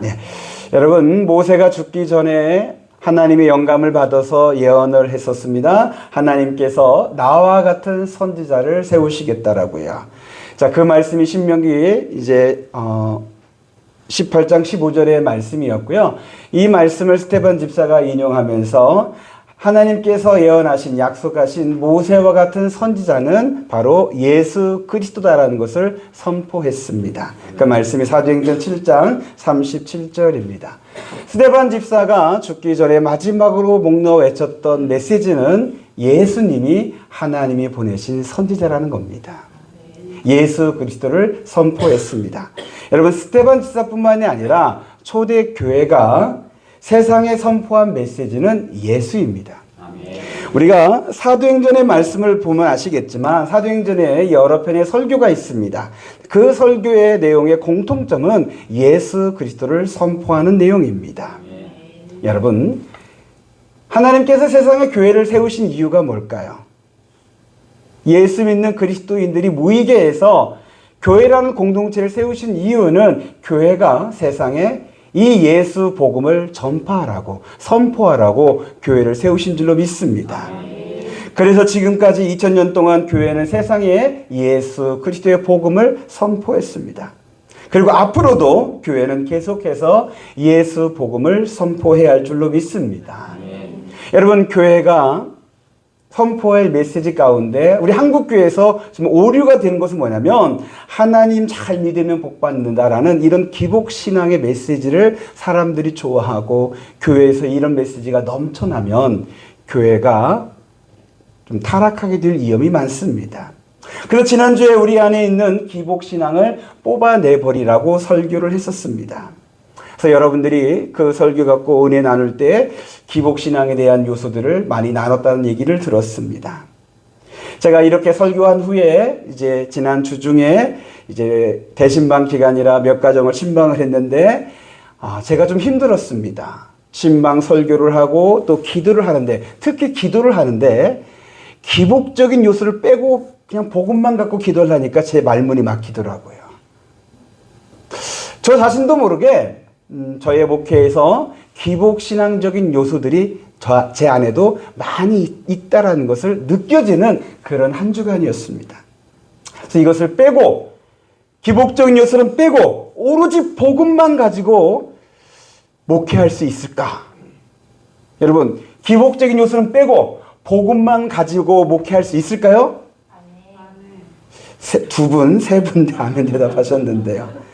네. 여러분, 모세가 죽기 전에 하나님의 영감을 받아서 예언을 했었습니다. 하나님께서 나와 같은 선지자를 세우시겠다라고요. 자, 그 말씀이 신명기 이제 18장 15절의 말씀이었고요. 이 말씀을 스테반 집사가 인용하면서 하나님께서 예언하신 약속하신 모세와 같은 선지자는 바로 예수 그리스도다라는 것을 선포했습니다. 그 말씀이 사도행전 7장 37절입니다. 스데반 집사가 죽기 전에 마지막으로 목 놓아 외쳤던 메시지는 예수님이 하나님이 보내신 선지자라는 겁니다. 예수 그리스도를 선포했습니다. 여러분, 스데반 집사뿐만이 아니라 초대 교회가 세상에 선포한 메시지는 예수입니다. 우리가 사도행전의 말씀을 보면 아시겠지만 사도행전에 여러 편의 설교가 있습니다. 그 설교의 내용의 공통점은 예수 그리스도를 선포하는 내용입니다. 여러분, 하나님께서 세상에 교회를 세우신 이유가 뭘까요? 예수 믿는 그리스도인들이 모이게 해서 교회라는 공동체를 세우신 이유는 교회가 세상에 이 예수 복음을 전파하라고 선포하라고 교회를 세우신 줄로 믿습니다. 그래서 지금까지 2000년 동안 교회는 세상에 예수 그리스도의 복음을 선포했습니다. 그리고 앞으로도 교회는 계속해서 예수 복음을 선포해야 할 줄로 믿습니다. 여러분, 교회가 선포할 메시지 가운데 우리 한국교회에서 지금 오류가 되는 것은 뭐냐면 하나님 잘 믿으면 복 받는다라는 이런 기복신앙의 메시지를 사람들이 좋아하고 교회에서 이런 메시지가 넘쳐나면 교회가 좀 타락하게 될 위험이 많습니다. 그래서 지난주에 우리 안에 있는 기복신앙을 뽑아내버리라고 설교를 했었습니다. 그래서 여러분들이 그 설교 갖고 은혜 나눌 때 기복신앙에 대한 요소들을 많이 나눴다는 얘기를 들었습니다. 제가 이렇게 설교한 후에 이제 지난 주 중에 이제 대신방 기간이라 몇 가정을 신방을 했는데 제가 좀 힘들었습니다. 신방 설교를 하고 또 기도를 하는데 특히 기도를 하는데 기복적인 요소를 빼고 그냥 복음만 갖고 기도를 하니까 제 말문이 막히더라고요. 저 자신도 모르게 저의 목회에서 기복신앙적인 요소들이 제 안에도 많이 있다라는 것을 느껴지는 그런 한 주간이었습니다. 그래서 이것을 빼고 기복적인 요소는 빼고 오로지 복음만 가지고 목회할 수 있을까? 여러분, 기복적인 요소는 빼고 복음만 가지고 목회할 수 있을까요? 두 분, 세 분 아멘 대답하셨는데요.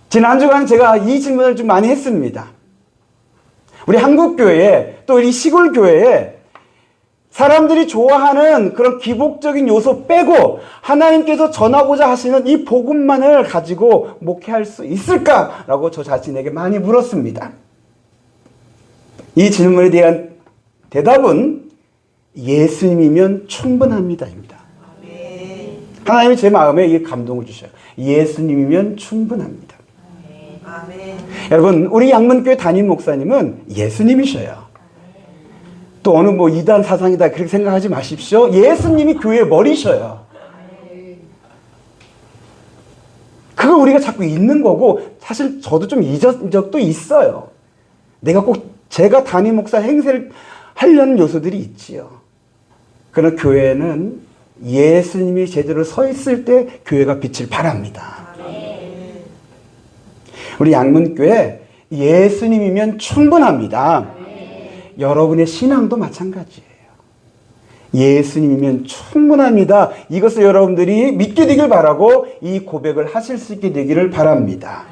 지난 한 주간 제가 이 질문을 좀 많이 했습니다. 우리 한국교회에 또 우리 시골교회에 사람들이 좋아하는 그런 기복적인 요소 빼고 하나님께서 전하고자 하시는 이 복음만을 가지고 목회할 수 있을까라고 저 자신에게 많이 물었습니다. 이 질문에 대한 대답은 예수님이면 충분합니다입니다. 하나님이 제 마음에 이 감동을 주셔요. 예수님이면 충분합니다. 아멘. 여러분, 우리 양문교회 담임 목사님은 예수님이셔요. 또 어느 이단 사상이다 그렇게 생각하지 마십시오. 예수님이 교회의 머리셔요. 그걸 우리가 자꾸 잊는 거고 사실 저도 좀 잊은 적도 있어요. 내가 꼭 제가 담임 목사 행세를 하려는 요소들이 있지요. 그러나 교회는 예수님이 제대로 서 있을 때 교회가 빛을 발합니다. 우리 양문교회 예수님이면 충분합니다. 여러분의 신앙도 마찬가지예요. 예수님이면 충분합니다. 이것을 여러분들이 믿게 되길 바라고 이 고백을 하실 수 있게 되기를 바랍니다.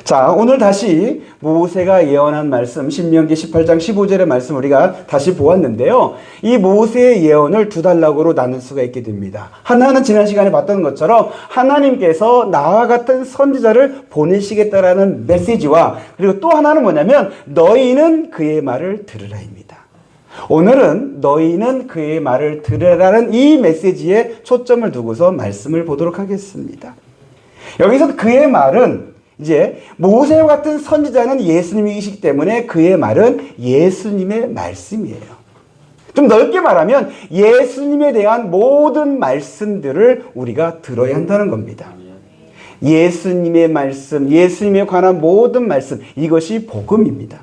자, 오늘 다시 모세가 예언한 말씀 신명기 18장 15절의 말씀 우리가 다시 보았는데요. 이 모세의 예언을 두 단락으로 나눌 수가 있게 됩니다. 하나는 지난 시간에 봤던 것처럼 하나님께서 나와 같은 선지자를 보내시겠다라는 메시지와 그리고 또 하나는 뭐냐면 너희는 그의 말을 들으라입니다. 오늘은 너희는 그의 말을 들으라는 이 메시지에 초점을 두고서 말씀을 보도록 하겠습니다. 여기서 그의 말은 이제 모세와 같은 선지자는 예수님이시기 때문에 그의 말은 예수님의 말씀이에요. 좀 넓게 말하면 예수님에 대한 모든 말씀들을 우리가 들어야 한다는 겁니다. 예수님의 말씀, 예수님에 관한 모든 말씀, 이것이 복음입니다.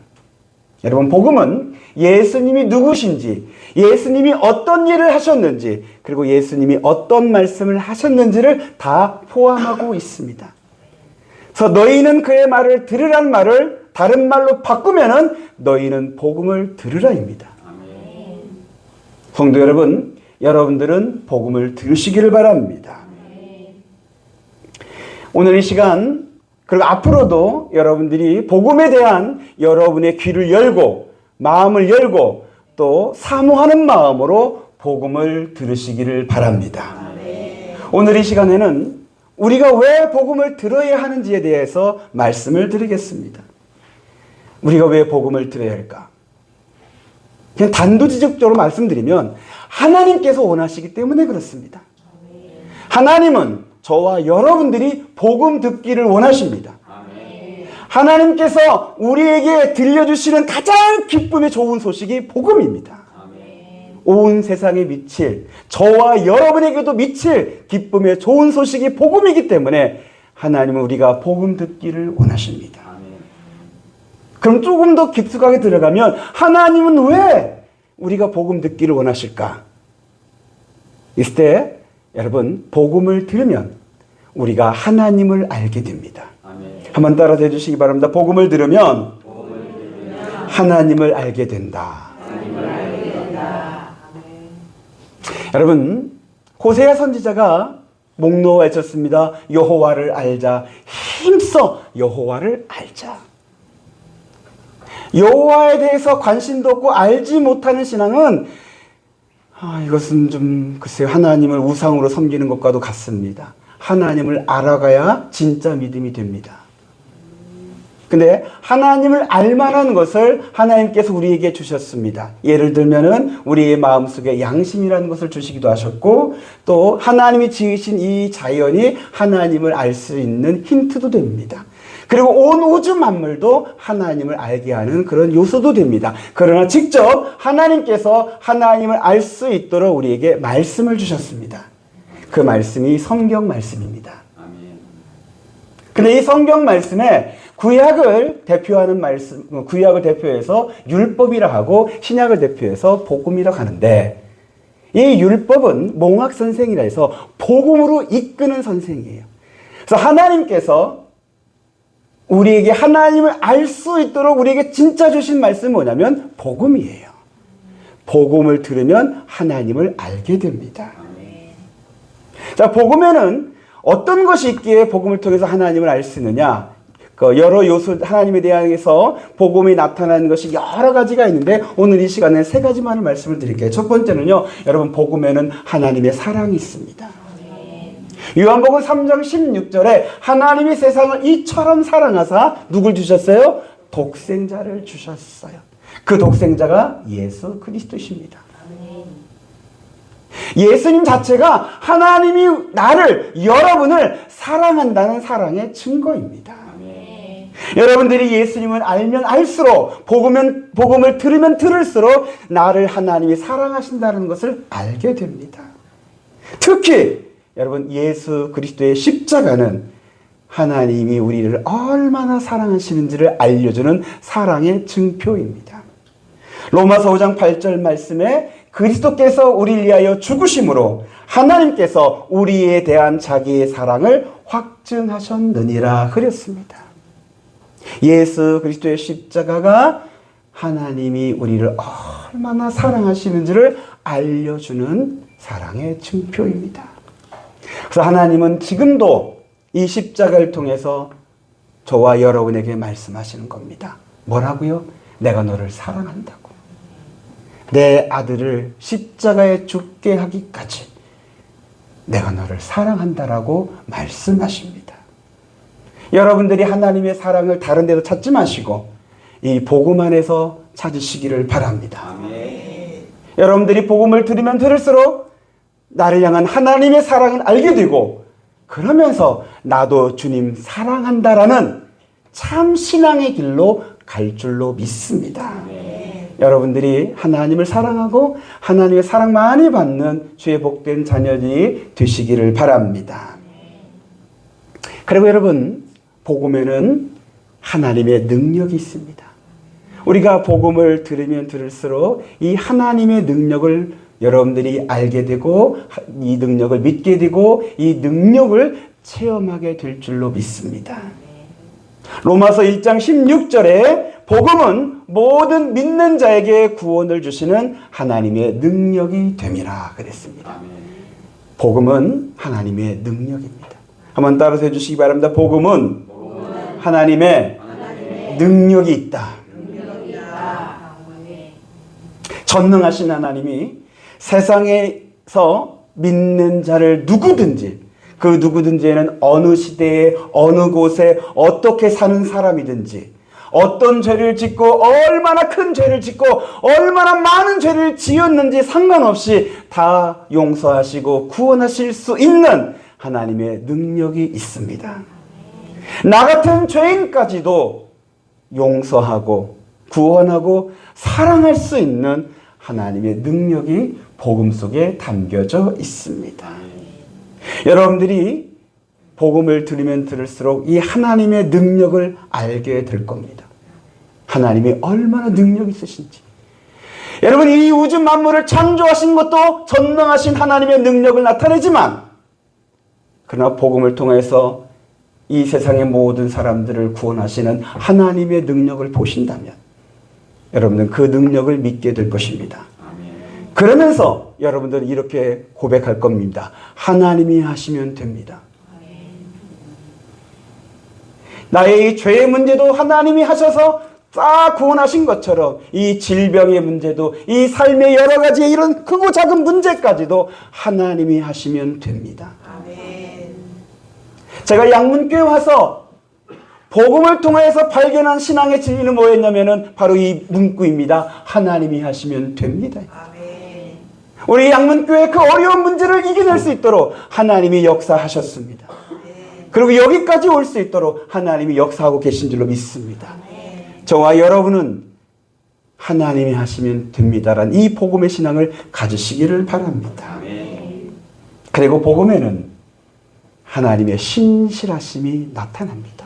여러분, 복음은 예수님이 누구신지, 예수님이 어떤 일을 하셨는지, 그리고 예수님이 어떤 말씀을 하셨는지를 다 포함하고 있습니다. 그래서 너희는 그의 말을 들으란 말을 다른 말로 바꾸면은 너희는 복음을 들으라입니다. 성도 여러분, 여러분들은 복음을 들으시기를 바랍니다. 오늘 이 시간, 그리고 앞으로도 여러분들이 복음에 대한 여러분의 귀를 열고 마음을 열고 또 사모하는 마음으로 복음을 들으시기를 바랍니다. 오늘 이 시간에는 우리가 왜 복음을 들어야 하는지에 대해서 말씀을 드리겠습니다. 우리가 왜 복음을 들어야 할까? 그냥 단도직입적으로 말씀드리면 하나님께서 원하시기 때문에 그렇습니다. 하나님은 저와 여러분들이 복음 듣기를 원하십니다. 하나님께서 우리에게 들려주시는 가장 기쁨의 좋은 소식이 복음입니다. 온 세상에 미칠, 저와 여러분에게도 미칠 기쁨의 좋은 소식이 복음이기 때문에 하나님은 우리가 복음 듣기를 원하십니다. 그럼 조금 더 깊숙하게 들어가면 하나님은 왜 우리가 복음 듣기를 원하실까? 있을 때 여러분, 복음을 들으면 우리가 하나님을 알게 됩니다. 한번 따라 해주시기 바랍니다. 복음을 들으면 하나님을 알게 된다. 여러분, 호세아 선지자가 목놓아 외쳤습니다. 여호와를 알자. 힘써 여호와를 알자. 여호와에 대해서 관심도 없고 알지 못하는 신앙은 이것은 좀 글쎄요, 하나님을 우상으로 섬기는 것과도 같습니다. 하나님을 알아가야 진짜 믿음이 됩니다. 근데 하나님을 알만한 것을 하나님께서 우리에게 주셨습니다. 예를 들면은 우리의 마음속에 양심이라는 것을 주시기도 하셨고, 또 하나님이 지으신 이 자연이 하나님을 알 수 있는 힌트도 됩니다. 그리고 온 우주 만물도 하나님을 알게 하는 그런 요소도 됩니다. 그러나 직접 하나님께서 하나님을 알 수 있도록 우리에게 말씀을 주셨습니다. 그 말씀이 성경 말씀입니다. 근데 이 성경 말씀에 구약을 대표하는 말씀, 구약을 대표해서 율법이라 하고 신약을 대표해서 복음이라고 하는데, 이 율법은 몽학 선생이라 해서 복음으로 이끄는 선생이에요. 그래서 하나님께서 우리에게 하나님을 알 수 있도록 우리에게 진짜 주신 말씀은 뭐냐면 복음이에요. 복음을 들으면 하나님을 알게 됩니다. 자, 복음에는 어떤 것이 있기에 복음을 통해서 하나님을 알 수 있느냐? 그 여러 요소, 하나님에 대해서 복음이 나타나는 것이 여러 가지가 있는데, 오늘 이 시간에 세 가지만을 말씀을 드릴게요. 첫 번째는요, 여러분, 복음에는 하나님의 사랑이 있습니다. 요한복음 3장 16절에 하나님이 세상을 이처럼 사랑하사 누굴 주셨어요? 독생자를 주셨어요. 그 독생자가 예수 그리스도십니다. 예수님 자체가 하나님이 나를, 여러분을 사랑한다는 사랑의 증거입니다. 여러분들이 예수님을 알면 알수록, 복음을 들으면 들을수록 나를 하나님이 사랑하신다는 것을 알게 됩니다. 특히 여러분, 예수 그리스도의 십자가는 하나님이 우리를 얼마나 사랑하시는지를 알려주는 사랑의 증표입니다. 로마서 5장 8절 말씀에 그리스도께서 우리를 위하여 죽으심으로 하나님께서 우리에 대한 자기의 사랑을 확증하셨느니라 그랬습니다. 예수 그리스도의 십자가가 하나님이 우리를 얼마나 사랑하시는지를 알려주는 사랑의 증표입니다. 그래서 하나님은 지금도 이 십자가를 통해서 저와 여러분에게 말씀하시는 겁니다. 뭐라고요? 내가 너를 사랑한다고. 내 아들을 십자가에 죽게 하기까지 내가 너를 사랑한다라고 말씀하십니다. 여러분들이 하나님의 사랑을 다른 데도 찾지 마시고 이 복음 안에서 찾으시기를 바랍니다. 여러분들이 복음을 들으면 들을수록 나를 향한 하나님의 사랑을 알게 되고, 그러면서 나도 주님 사랑한다라는 참 신앙의 길로 갈 줄로 믿습니다. 여러분들이 하나님을 사랑하고 하나님의 사랑 많이 받는 주의 복된 자녀들이 되시기를 바랍니다. 그리고 여러분, 복음에는 하나님의 능력이 있습니다. 우리가 복음을 들으면 들을수록 이 하나님의 능력을 여러분들이 알게 되고 이 능력을 믿게 되고 이 능력을 체험하게 될 줄로 믿습니다. 로마서 1장 16절에 복음은 모든 믿는 자에게 구원을 주시는 하나님의 능력이 됨이라 그랬습니다. 복음은 하나님의 능력입니다. 한번 따라서 해주시기 바랍니다. 복음은 하나님의 능력이 있다. 전능하신 하나님이 세상에서 믿는 자를 누구든지, 그 누구든지에는 어느 시대에 어느 곳에 어떻게 사는 사람이든지 어떤 죄를 짓고 얼마나 큰 죄를 짓고 얼마나 많은 죄를 지었는지 상관없이 다 용서하시고 구원하실 수 있는 하나님의 능력이 있습니다. 나 같은 죄인까지도 용서하고 구원하고 사랑할 수 있는 하나님의 능력이 복음 속에 담겨져 있습니다. 여러분들이 복음을 들으면 들을수록 이 하나님의 능력을 알게 될 겁니다. 하나님이 얼마나 능력이 있으신지. 여러분, 이 우주 만물을 창조하신 것도 전능하신 하나님의 능력을 나타내지만, 그러나 복음을 통해서 이 세상의 모든 사람들을 구원하시는 하나님의 능력을 보신다면 여러분은 그 능력을 믿게 될 것입니다. 그러면서 여러분들은 이렇게 고백할 겁니다. 하나님이 하시면 됩니다. 나의 이 죄의 문제도 하나님이 하셔서 다 구원하신 것처럼 이 질병의 문제도 이 삶의 여러 가지 이런 크고 작은 문제까지도 하나님이 하시면 됩니다. 제가 양문교회 와서 복음을 통해서 발견한 신앙의 진리는 뭐였냐면은 바로 이 문구입니다. 하나님이 하시면 됩니다. 우리 양문교회 그 어려운 문제를 이겨낼 수 있도록 하나님이 역사하셨습니다. 그리고 여기까지 올 수 있도록 하나님이 역사하고 계신 줄로 믿습니다. 저와 여러분은 하나님이 하시면 됩니다라는 이 복음의 신앙을 가지시기를 바랍니다. 그리고 복음에는 하나님의 신실하심이 나타납니다.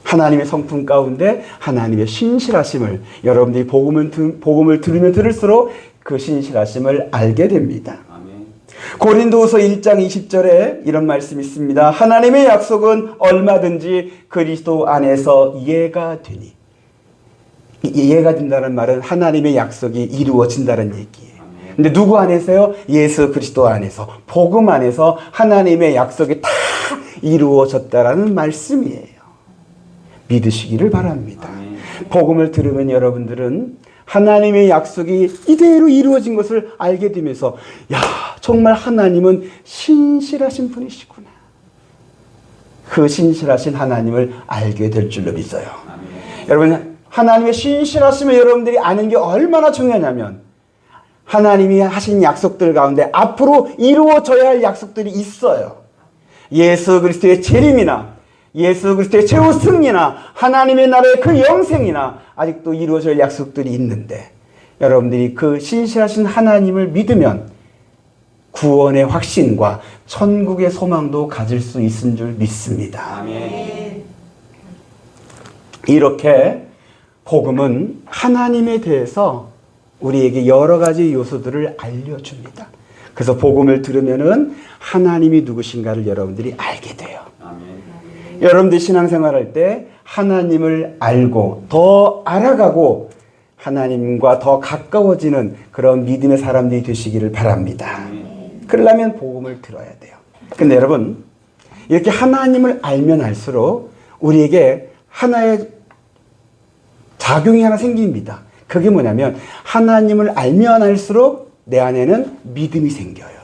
하나님의 성품 가운데 하나님의 신실하심을 여러분들이 복음을 들으면 들을수록 그 신실하심을 알게 됩니다. 고린도후서 1장 20절에 이런 말씀이 있습니다. 하나님의 약속은 얼마든지 그리스도 안에서 이해가 되니. 이해가 된다는 말은 하나님의 약속이 이루어진다는 얘기예요. 근데 누구 안에서요? 예수 그리스도 안에서, 복음 안에서 하나님의 약속이 다 이루어졌다라는 말씀이에요. 믿으시기를 바랍니다. 복음을 들으면 여러분들은 하나님의 약속이 이대로 이루어진 것을 알게 되면서 야, 정말 하나님은 신실하신 분이시구나. 그 신실하신 하나님을 알게 될 줄로 믿어요. 여러분, 하나님의 신실하심을 여러분들이 아는 게 얼마나 중요하냐면 하나님이 하신 약속들 가운데 앞으로 이루어져야 할 약속들이 있어요. 예수 그리스도의 재림이나 예수 그리스도의 최후 승리나 하나님의 나라의 그 영생이나 아직도 이루어질 약속들이 있는데 여러분들이 그 신실하신 하나님을 믿으면 구원의 확신과 천국의 소망도 가질 수 있은 줄 믿습니다. 아멘. 이렇게 복음은 하나님에 대해서 우리에게 여러 가지 요소들을 알려줍니다. 그래서 복음을 들으면은 하나님이 누구신가를 여러분들이 알게 돼요. 아멘. 여러분들 신앙생활할 때 하나님을 알고 더 알아가고 하나님과 더 가까워지는 그런 믿음의 사람들이 되시기를 바랍니다. 그러려면 복음을 들어야 돼요. 근데 여러분, 이렇게 하나님을 알면 알수록 우리에게 하나의 작용이 하나 생깁니다. 그게 뭐냐면 하나님을 알면 알수록 내 안에는 믿음이 생겨요.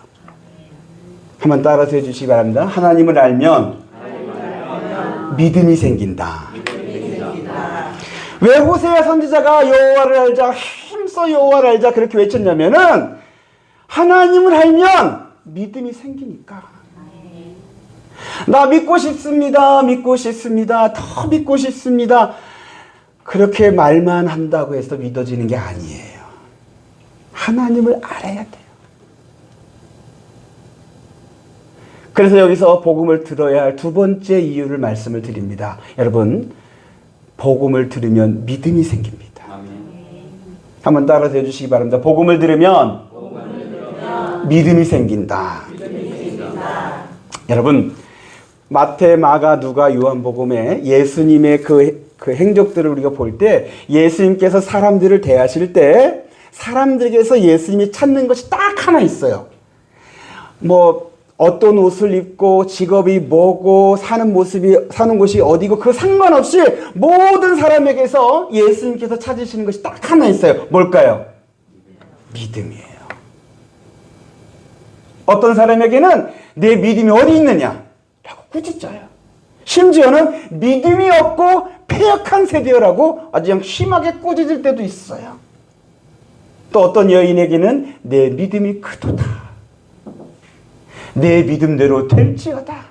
한번 따라서 해주시기 바랍니다. 하나님을 알면 믿음이 생긴다. 왜 호세아 선지자가 여호와를 알자, 힘써 여호와를 알자 그렇게 외쳤냐면은 하나님을 알면 믿음이 생기니까. 나 믿고 싶습니다. 믿고 싶습니다. 더 믿고 싶습니다. 그렇게 말만 한다고 해서 믿어지는 게 아니에요. 하나님을 알아야 돼요. 그래서 여기서 복음을 들어야 할 두 번째 이유를 말씀을 드립니다. 여러분, 복음을 들으면 믿음이 생깁니다. 한번 따라서 해주시기 바랍니다. 복음을 들으면 믿음이 생긴다. 여러분, 마태, 마가, 누가, 요한복음에 예수님의 그 행적들을 우리가 볼 때 예수님께서 사람들을 대하실 때 사람들에게서 예수님이 찾는 것이 딱 하나 있어요. 뭐 어떤 옷을 입고 직업이 뭐고 사는 곳이 어디고 그 상관없이 모든 사람에게서 예수님께서 찾으시는 것이 딱 하나 있어요. 뭘까요? 믿음이에요. 어떤 사람에게는 내 믿음이 어디 있느냐? 라고 꾸짖어요. 심지어는 믿음이 없고 패역한 세대라고 아주 그냥 심하게 꾸짖을 때도 있어요. 또 어떤 여인에게는 내 믿음이 크도다. 내 믿음대로 될지어다.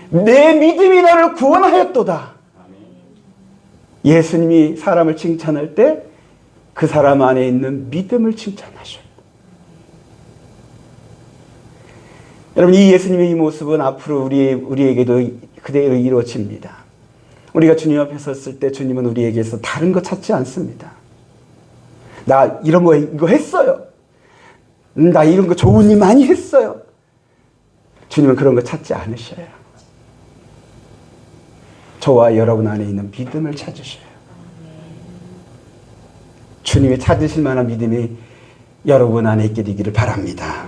내 믿음이 너를 구원하였도다. 예수님이 사람을 칭찬할 때 그 사람 안에 있는 믿음을 칭찬하셔요. 여러분, 이 예수님의 이 모습은 앞으로 우리에게도 그대로 이루어집니다. 우리가 주님 앞에 섰을 때 주님은 우리에게서 다른 거 찾지 않습니다. 나 이런 거 이거 했어요. 나 이런 거 좋은 일 많이 했어요. 주님은 그런 거 찾지 않으셔요. 저와 여러분 안에 있는 믿음을 찾으셔요. 주님이 찾으실 만한 믿음이 여러분 안에 있게 되기를 바랍니다.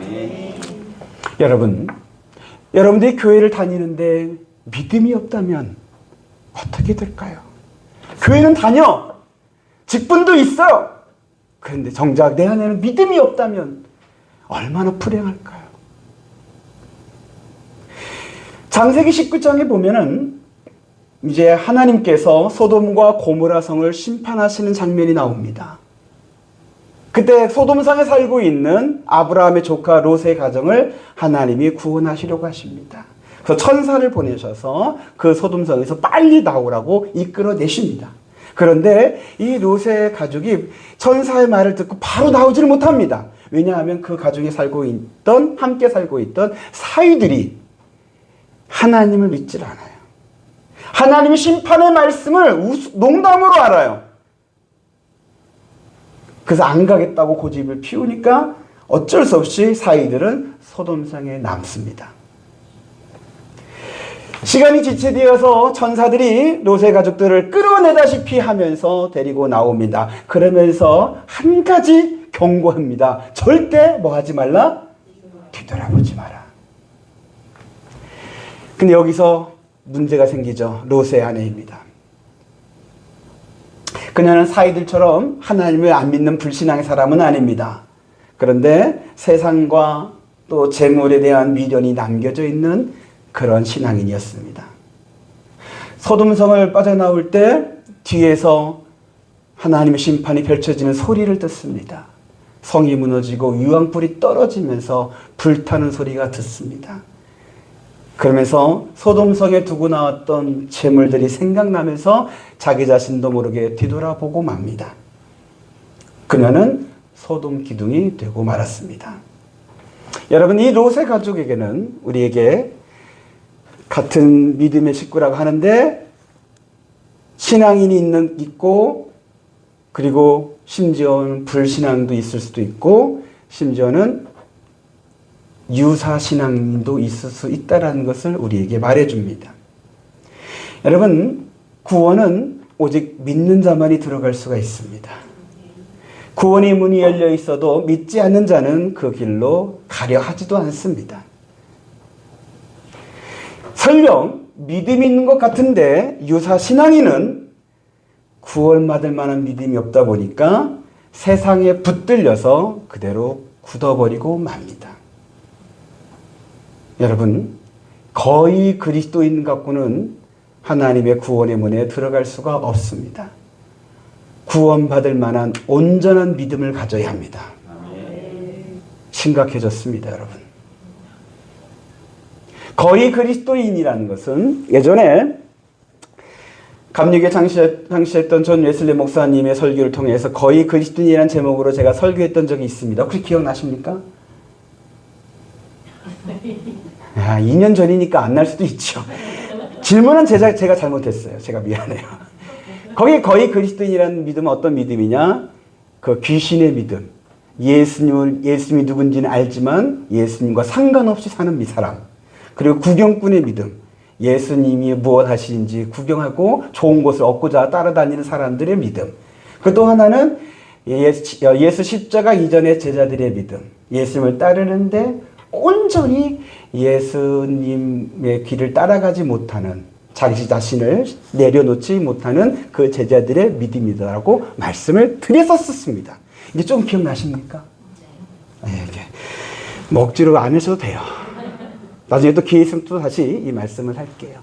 여러분들이 교회를 다니는데 믿음이 없다면 어떻게 될까요? 교회는 다녀. 직분도 있어요. 그런데 정작 내 안에는 믿음이 없다면 얼마나 불행할까요? 창세기 19장에 보면은 이제 하나님께서 소돔과 고모라 성을 심판하시는 장면이 나옵니다. 그때 소돔성에 살고 있는 아브라함의 조카 롯의 가정을 하나님이 구원하시려고 하십니다. 그래서 천사를 보내셔서 그 소돔성에서 빨리 나오라고 이끌어내십니다. 그런데 이 롯의 가족이 천사의 말을 듣고 바로 나오지를 못합니다. 왜냐하면 그 가족에 함께 살고 있던 사위들이 하나님을 믿질 않아요. 하나님의 심판의 말씀을 농담으로 알아요. 그래서 안 가겠다고 고집을 피우니까 어쩔 수 없이 사위들은 소돔성에 남습니다. 시간이 지체되어서 천사들이 롯의 가족들을 끌어내다시피 하면서 데리고 나옵니다. 그러면서 한 가지 경고합니다. 절대 뭐 하지 말라? 뒤돌아보지 마라. 근데 여기서 문제가 생기죠. 롯의 아내입니다. 그녀는 사이들처럼 하나님을 안 믿는 불신앙의 사람은 아닙니다. 그런데 세상과 또 재물에 대한 미련이 남겨져 있는 그런 신앙인이었습니다. 소돔성을 빠져나올 때 뒤에서 하나님의 심판이 펼쳐지는 소리를 듣습니다. 성이 무너지고 유황불이 떨어지면서 불타는 소리가 듣습니다. 그러면서 소돔성에 두고 나왔던 재물들이 생각나면서 자기 자신도 모르게 뒤돌아보고 맙니다. 그녀는 소돔 기둥이 되고 말았습니다. 여러분, 이 롯의 가족에게는 우리에게 같은 믿음의 식구라고 하는데 신앙인이 있고 그리고 심지어는 불신앙도 있을 수도 있고 심지어는 유사신앙도 있을 수 있다는 것을 우리에게 말해줍니다. 여러분, 구원은 오직 믿는 자만이 들어갈 수가 있습니다. 구원의 문이 열려 있어도 믿지 않는 자는 그 길로 가려 하지도 않습니다. 설령 믿음이 있는 것 같은데 유사신앙인은 구원받을 만한 믿음이 없다 보니까 세상에 붙들려서 그대로 굳어버리고 맙니다. 여러분, 거의 그리스도인 갖고는 하나님의 구원의 문에 들어갈 수가 없습니다. 구원받을 만한 온전한 믿음을 가져야 합니다. 심각해졌습니다, 여러분. 거의 그리스도인이라는 것은 예전에 감리교에 창시했던 존 웨슬리 목사님의 설교를 통해서 거의 그리스도인이라는 제목으로 제가 설교했던 적이 있습니다. 혹시 기억나십니까? 2년 전이니까 안 날 수도 있죠. 질문은 제가 잘못했어요. 제가 미안해요. 거의 그리스도인이라는 믿음은 어떤 믿음이냐? 그 귀신의 믿음. 예수님이 누군지는 알지만 예수님과 상관없이 사는 사람. 그리고 구경꾼의 믿음. 예수님이 무엇 하시는지 구경하고 좋은 것을 얻고자 따라다니는 사람들의 믿음. 그 또 하나는 예수 십자가 이전의 제자들의 믿음. 예수님을 따르는데 온전히 예수님의 길을 따라가지 못하는, 자기 자신을 내려놓지 못하는 그 제자들의 믿음이다라고 말씀을 드렸었습니다. 이게 좀 기억나십니까? 네. 이렇게 먹지로 안 하셔도 돼요. 나중에 또 기회 있으면 또 다시 이 말씀을 할게요.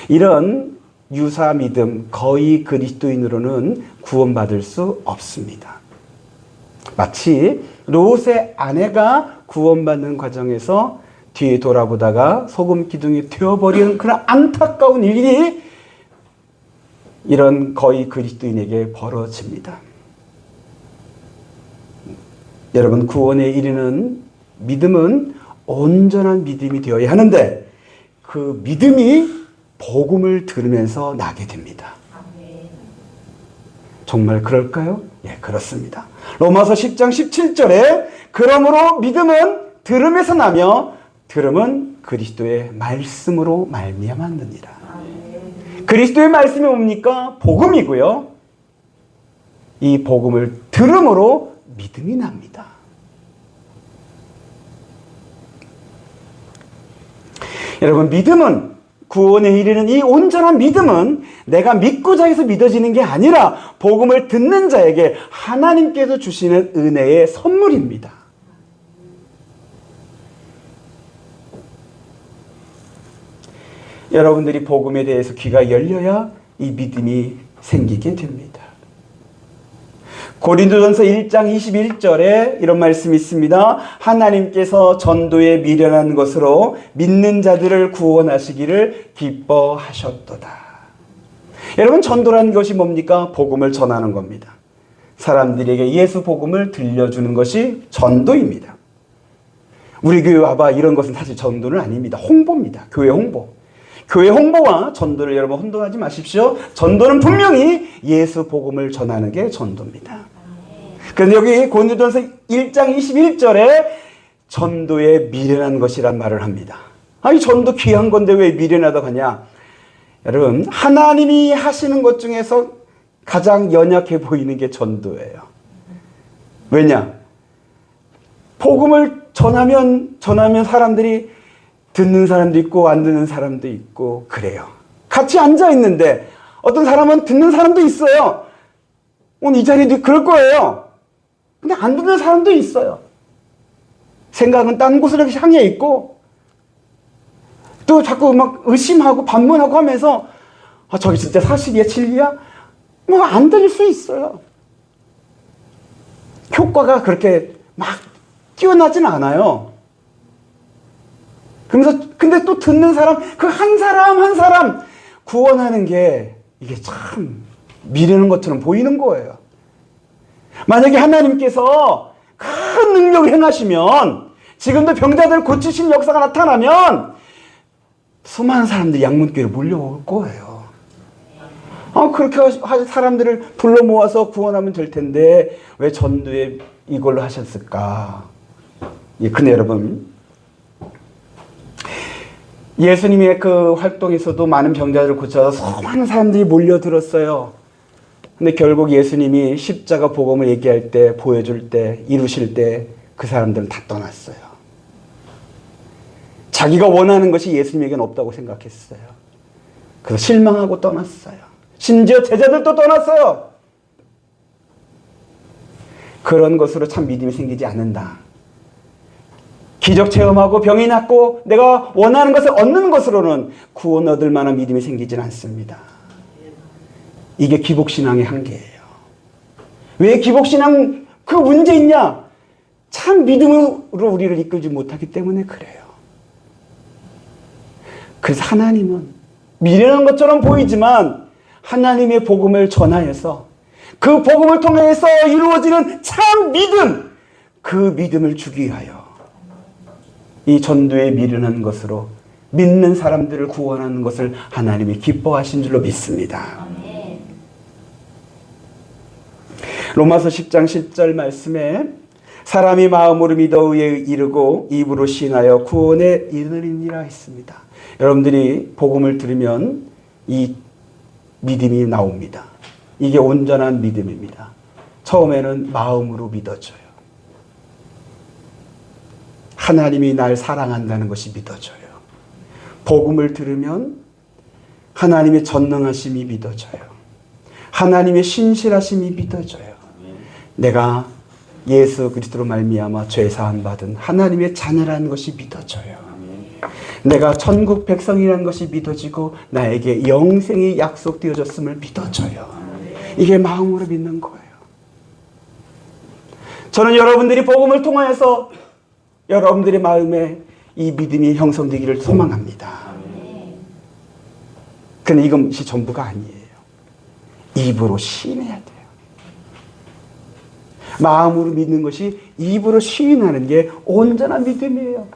이런 유사 믿음, 거의 그리스도인으로는 구원받을 수 없습니다. 마치 롯의 아내가 구원받는 과정에서 뒤에 돌아보다가 소금 기둥이 되어버리는 그런 안타까운 일이 이런 거의 그리스도인에게 벌어집니다. 여러분, 구원에 이르는 믿음은 온전한 믿음이 되어야 하는데 그 믿음이 복음을 들으면서 나게 됩니다. 정말 그럴까요? 예, 그렇습니다. 로마서 10장 17절에 그러므로 믿음은 들음에서 나며 들음은 그리스도의 말씀으로 말미암았느니라. 그리스도의 말씀이 뭡니까? 복음이고요. 이 복음을 들음으로 믿음이 납니다. 여러분, 믿음은, 구원에 이르는 이 온전한 믿음은 내가 믿고자 해서 믿어지는 게 아니라 복음을 듣는 자에게 하나님께서 주시는 은혜의 선물입니다. 여러분들이 복음에 대해서 귀가 열려야 이 믿음이 생기게 됩니다. 고린도전서 1장 21절에 이런 말씀이 있습니다. 하나님께서 전도에 미련한 것으로 믿는 자들을 구원하시기를 기뻐하셨도다. 여러분, 전도라는 것이 뭡니까? 복음을 전하는 겁니다. 사람들에게 예수 복음을 들려주는 것이 전도입니다. 우리 교회 와봐, 이런 것은 사실 전도는 아닙니다. 홍보입니다. 교회 홍보. 교회 홍보와 전도를 여러분 혼동하지 마십시오. 전도는 분명히 예수 복음을 전하는 게 전도입니다. 그런데 여기 고린도전서 1장 21절에 전도에 미련한 것이란 말을 합니다. 아니, 전도 귀한 건데 왜 미련하다고 하냐? 여러분, 하나님이 하시는 것 중에서 가장 연약해 보이는 게 전도예요. 왜냐? 복음을 전하면 사람들이 듣는 사람도 있고 안 듣는 사람도 있고 그래요. 같이 앉아 있는데 어떤 사람은 듣는 사람도 있어요. 오늘 이 자리도 그럴 거예요. 근데 안 듣는 사람도 있어요. 생각은 딴 곳으로 향해 있고 또 자꾸 막 의심하고 반문하고 하면서 저기 진짜 사실이야, 진리야? 뭐 안 들릴 수 있어요. 효과가 그렇게 막 뛰어나진 않아요. 그러면서 근데 또 듣는 사람, 그 한 사람 한 사람 구원하는 게 이게 참 미련한 것처럼 보이는 거예요. 만약에 하나님께서 큰 능력을 행하시면, 지금도 병자들 고치신 역사가 나타나면 수많은 사람들이 양문교회로 몰려올 거예요. 그렇게 사람들을 불러 모아서 구원하면 될 텐데 왜 전도에 이걸로 하셨을까? 예, 근데 여러분, 예수님의 그 활동에서도 많은 병자들을 고쳐서 수많은 사람들이 몰려들었어요. 근데 결국 예수님이 십자가 복음을 얘기할 때, 보여줄 때, 이루실 때 그 사람들은 다 떠났어요. 자기가 원하는 것이 예수님에게는 없다고 생각했어요. 그래서 실망하고 떠났어요. 심지어 제자들도 떠났어요. 그런 것으로 참 믿음이 생기지 않는다. 기적 체험하고 병이 낫고 내가 원하는 것을 얻는 것으로는 구원 얻을 만한 믿음이 생기지는 않습니다. 이게 기복신앙의 한계예요. 왜 기복신앙 그 문제 있냐? 참 믿음으로 우리를 이끌지 못하기 때문에 그래요. 그래서 하나님은 미련한 것처럼 보이지만 하나님의 복음을 전하여서 그 복음을 통해서 이루어지는 참 믿음, 그 믿음을 주기 위하여 이 전도에 미련한 것으로 믿는 사람들을 구원하는 것을 하나님이 기뻐하신 줄로 믿습니다. 로마서 10장 10절 말씀에 사람이 마음으로 믿어 의에 이르고 입으로 신하여 구원에 이르리니라 했습니다. 여러분들이 복음을 들으면 이 믿음이 나옵니다. 이게 온전한 믿음입니다. 처음에는 마음으로 믿어져요. 하나님이 날 사랑한다는 것이 믿어져요. 복음을 들으면 하나님의 전능하심이 믿어져요. 하나님의 신실하심이 믿어져요. 내가 예수 그리스도로 말미암아 죄 사함 받은 하나님의 자녀라는 것이 믿어져요. 내가 천국 백성이라는 것이 믿어지고 나에게 영생이 약속되어졌음을 믿어져요. 이게 마음으로 믿는 거예요. 저는 여러분들이 복음을 통하여서 여러분들의 마음에 이 믿음이 형성되기를 소망합니다. 그런데 이것이 전부가 아니에요. 입으로 시인해야 돼요. 마음으로 믿는 것이 입으로 시인하는 게 온전한 믿음이에요.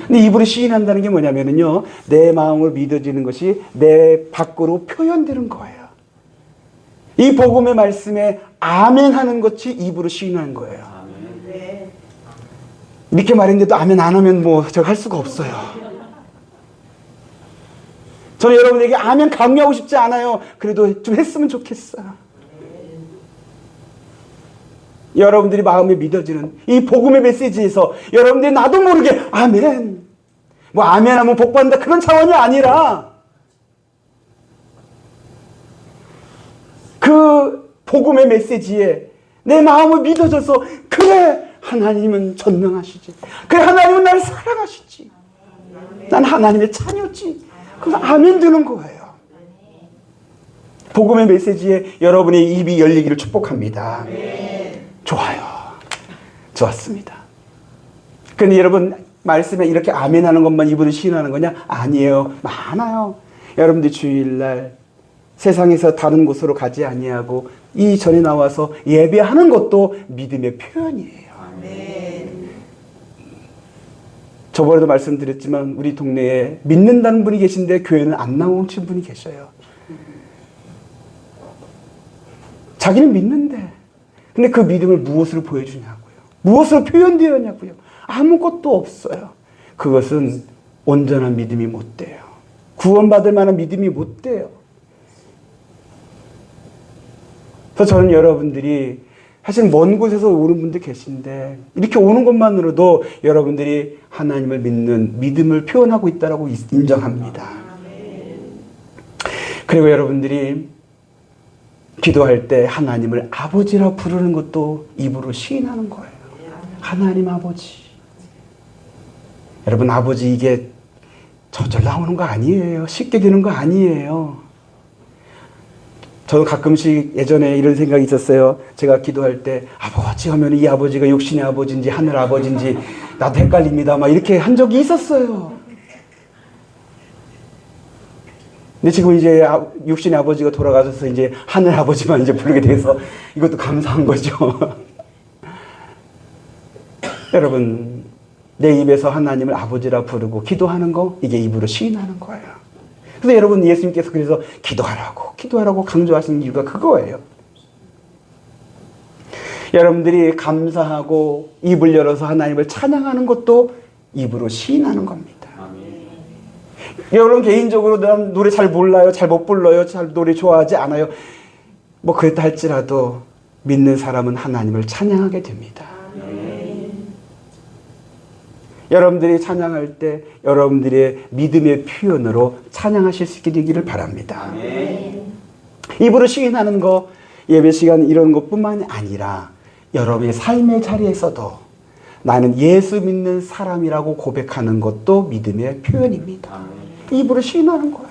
근데 입으로 시인한다는 게 뭐냐면요, 내 마음으로 믿어지는 것이 내 밖으로 표현되는 거예요. 이 복음의 말씀에 아멘 하는 것이 입으로 시인하는 거예요. 이렇게 말했는데도 아멘 안 하면 뭐 제가 할 수가 없어요. 저는 여러분에게 아멘 강요하고 싶지 않아요. 그래도 좀 했으면 좋겠어요. 여러분들이 마음에 믿어지는 이 복음의 메시지에서 여러분들이 나도 모르게 아멘, 뭐 아멘 하면 복 받는다 그런 차원이 아니라 그 복음의 메시지에 내 마음을 믿어져서 그래 하나님은 전능하시지, 그래 하나님은 나를 사랑하시지, 난 하나님의 자녀지, 그래서 아멘 드는 거예요. 복음의 메시지에 여러분의 입이 열리기를 축복합니다. 좋아요. 좋았습니다. 그런데 여러분 말씀에 이렇게 아멘 하는 것만 입으로 시인하는 거냐? 아니에요. 많아요. 여러분들 주일날 세상에서 다른 곳으로 가지 아니하고 이 전에 나와서 예배하는 것도 믿음의 표현이에요. 저번에도 말씀드렸지만 우리 동네에 믿는다는 분이 계신데 교회는 안 나오신 분이 계셔요. 자기는 믿는데 근데 그 믿음을 무엇으로 보여주냐고요. 무엇으로 표현되었냐고요. 아무것도 없어요. 그것은 온전한 믿음이 못 돼요. 구원받을 만한 믿음이 못 돼요. 그래서 저는 여러분들이 사실 먼 곳에서 오는 분들 계신데 이렇게 오는 것만으로도 여러분들이 하나님을 믿는 믿음을 표현하고 있다고 인정합니다. 그리고 여러분들이 기도할 때 하나님을 아버지라 부르는 것도 입으로 시인하는 거예요. 하나님 아버지. 여러분 아버지 이게 저절 나오는 거 아니에요. 쉽게 되는 거 아니에요. 저도 가끔씩 예전에 이런 생각이 있었어요. 제가 기도할 때 아버지 하면 이 아버지가 육신의 아버지인지 하늘 아버지인지 나도 헷갈립니다. 막 이렇게 한 적이 있었어요. 근데 지금 이제 육신의 아버지가 돌아가셔서 이제 하늘 아버지만 이제 부르게 돼서 이것도 감사한 거죠. 여러분, 내 입에서 하나님을 아버지라 부르고 기도하는 거, 이게 입으로 시인하는 거예요. 그래서 여러분, 예수님께서 그래서 기도하라고 강조하시는 이유가 그거예요. 여러분들이 감사하고 입을 열어서 하나님을 찬양하는 것도 입으로 시인하는 겁니다. 여러분 개인적으로 난 노래 잘 몰라요, 잘 못 불러요, 잘 노래 좋아하지 않아요. 뭐 그랬다 할지라도 믿는 사람은 하나님을 찬양하게 됩니다. 여러분들이 찬양할 때 여러분들의 믿음의 표현으로 찬양하실 수 있게 되기를 바랍니다. 입으로 시인하는 거, 예배 시간 이런 것뿐만 아니라 여러분의 삶의 자리에서도 나는 예수 믿는 사람이라고 고백하는 것도 믿음의 표현입니다. 입으로 시인하는 거예요.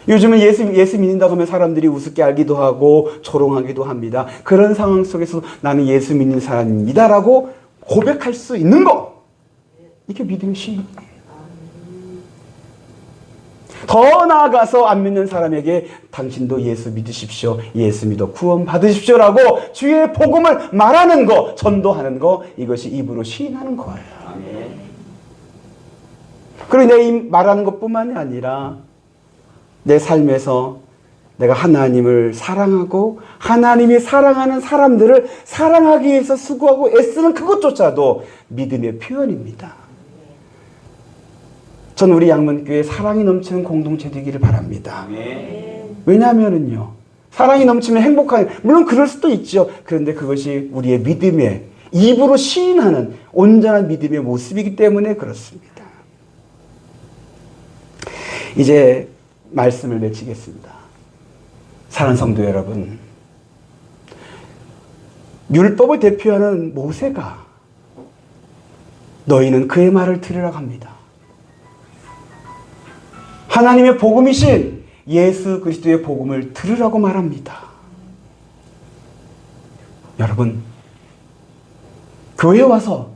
요즘은 예수 믿는다고 하면 사람들이 우습게 알기도 하고 조롱하기도 합니다. 그런 상황 속에서 나는 예수 믿는 사람입니다라고 고백할 수 있는 거, 이게 믿음의 시인이에요. 더 나아가서 안 믿는 사람에게 당신도 예수 믿으십시오, 예수 믿어 구원 받으십시오라고 주의 복음을 말하는 거, 전도하는 거, 이것이 입으로 시인하는 거예요. 그리고 내 이 말하는 것뿐만이 아니라 내 삶에서 내가 하나님을 사랑하고 하나님이 사랑하는 사람들을 사랑하기 위해서 수고하고 애쓰는 그것조차도 믿음의 표현입니다. 저는 우리 양문교회 사랑이 넘치는 공동체 되기를 바랍니다. 왜냐하면요, 사랑이 넘치면 행복한, 물론 그럴 수도 있죠. 그런데 그것이 우리의 믿음의 입으로 시인하는 온전한 믿음의 모습이기 때문에 그렇습니다. 이제 말씀을 맺히겠습니다. 사랑하는 성도 여러분, 율법을 대표하는 모세가 너희는 그의 말을 들으라고 합니다. 하나님의 복음이신 예수 그리스도의 복음을 들으라고 말합니다. 여러분, 교회에 와서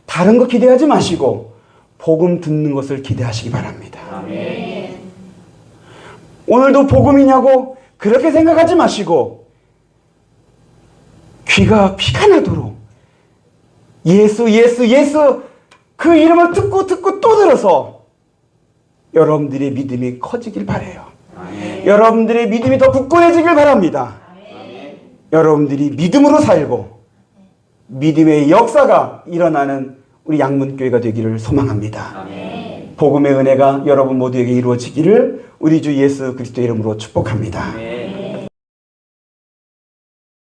다른 거 기대하지 마시고 복음 듣는 것을 기대하시기 바랍니다. 아멘. 오늘도 복음이냐고 그렇게 생각하지 마시고 귀가 피가 나도록 예수 예수 예수 그 이름을 듣고 또 들어서 여러분들의 믿음이 커지길 바라요. 아멘. 여러분들의 믿음이 더 굳건해지길 바랍니다. 아멘. 여러분들이 믿음으로 살고 믿음의 역사가 일어나는 우리 양문교회가 되기를 소망합니다. 아멘. 복음의 은혜가 여러분 모두에게 이루어지기를 우리 주 예수 그리스도의 이름으로 축복합니다. 아멘.